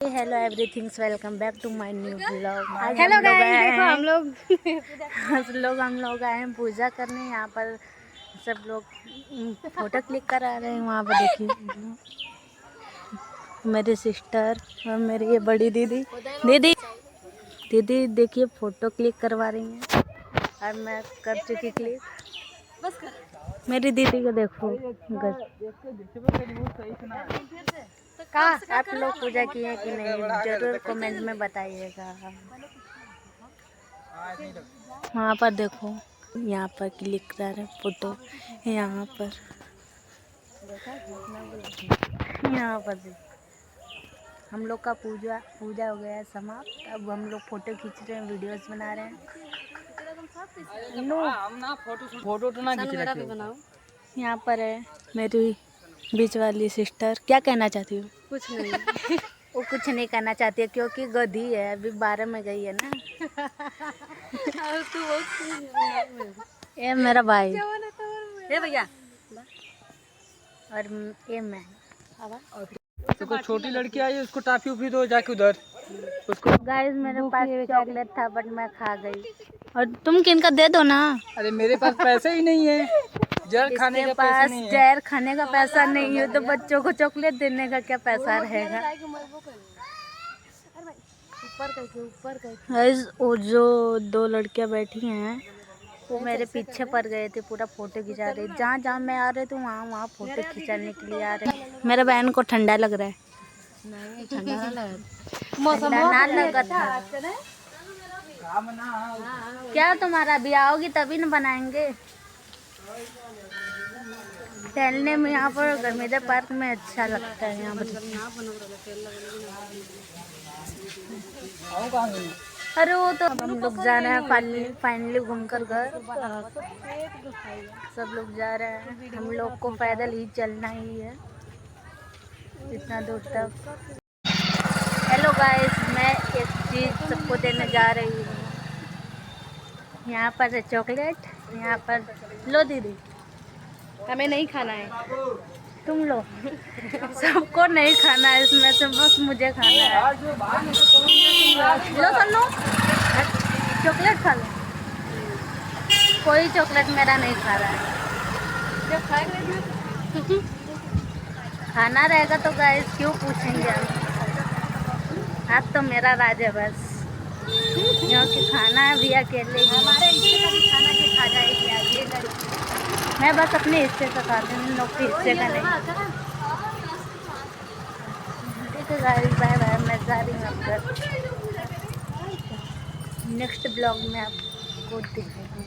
Hello everythings, welcome back to my new blog. Hello guys, देखो हम लोग आए हैं पूजा करने। यहाँ पर सब लोग फोटो क्लिक करा रहे हैं। वहाँ पर देखिए मेरी सिस्टर और मेरी ये बड़ी दीदी दीदी देखिए फोटो क्लिक करवा रही हैं और मैं कर चुकी क्लिक। मेरी दीदी को देखो। आप लोग पूजा किए कि नहीं, जरूर कमेंट में बताइएगा। वहाँ पर देखो, यहाँ पर क्लिक कर रहे फोटो। यहाँ पर हम लोग का पूजा हो गया है समाप्त। अब हम लोग फोटो खींच रहे हैं, वीडियोस बना रहे हैं। फोटो तो ना खींच रखे हो। यहाँ पर है मेरी बीच वाली सिस्टर। क्या कहना चाहती हो? कुछ नहीं। वो कुछ नहीं कहना चाहती है क्योंकि गधी है, अभी 12 में गई है ना। ये मेरा भाई ये भैया और ये मैं। देखो छोटी लड़की आई है, उसको टाफी उफी दो जाके उधर उसको। गाइस मेरे पास चॉकलेट था बट मैं खा गई। और तुम किनका दे दो ना। अरे मेरे पास पैसे ही नहीं है, जहर खाने का पैसा नहीं है। जहर खाने का पैसा नहीं है तो बच्चों को चॉकलेट देने का क्या पैसा रहेगा। गाइस वो जो 2 लड़कियां बैठी हैं वो मेरे पीछे पड़ गए थे, पूरा फोटो खिंचा रहे। जहाँ जहाँ मैं आ रही थी वहाँ फोटो खिंचाने के लिए आ रहे। मेरे बहन को ठंडा लग रहा है। नहीं ठंडा ना लगा, ठंडा ना लगा था। क्या तुम्हारा भी आओगी तभी न बनाएंगे। टहलने में यहाँ पर गर्मीदा पार्क में अच्छा लगता है। यहाँ पर अरे वो तो हम लोग जा रहे हैं फाइनली घूम कर घर। सब लोग जा रहे हैं, हम लोग को पैदल ही चलना ही है इतना दूर तक। हेलो गाइस, मैं एक चीज़ सबको देने जा रही हूँ। यहाँ पर है चॉकलेट। यहाँ पर लो दीदी, हमें नहीं खाना है। तुम लो। सबको नहीं खाना है इसमें से, बस मुझे खाना है। लो सुनो, चॉकलेट खा लो। कोई चॉकलेट मेरा नहीं खा रहा है। खाना रहेगा तो गाइस क्यों पूछेंगे हम। आप तो मेरा राज है बस, क्योंकि खाना है भी अकेले ही। हमारे हिस्से का भी खाना के खा जाएगी। मैं बस अपने हिस्से का खाती हूँ, लोग के हिस्से का नहीं। ठीक है गाइस, बाय बाय। मैं जा रही हूँ अब घर। नेक्स्ट ब्लॉग में आपको दिखाऊंगी।